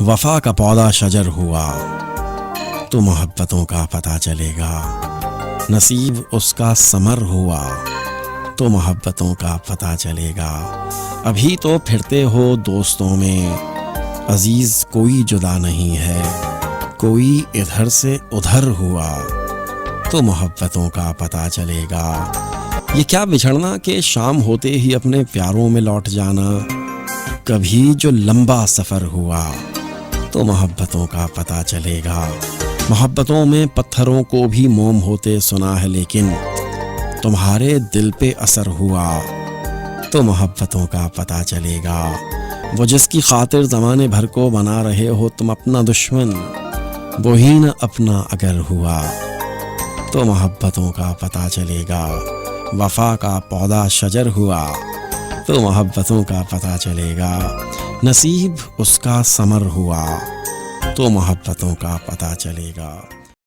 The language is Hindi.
वफा का पौधा शजर हुआ तो मोहब्बतों का पता चलेगा। नसीब उसका समर हुआ तो मोहब्बतों का पता चलेगा। अभी तो फिरते हो दोस्तों में, अजीज कोई जुदा नहीं है। कोई इधर से उधर हुआ तो मोहब्बतों का पता चलेगा। ये क्या बिछड़ना के शाम होते ही अपने प्यारों में लौट जाना। कभी जो लंबा सफ़र हुआ तो मोहब्बतों का पता चलेगा। मोहब्बतों में पत्थरों को भी मोम होते सुना है, लेकिन तुम्हारे दिल पे असर हुआ तो मोहब्बतों का पता चलेगा। वो जिसकी खातिर ज़माने भर को बना रहे हो तुम अपना दुश्मन, वही न अपना अगर हुआ तो मोहब्बतों का पता चलेगा। वफा का पौधा शजर हुआ तो मोहब्बतों का पता चलेगा। नसीब उसका समर हुआ तो मोहब्बतों का पता चलेगा।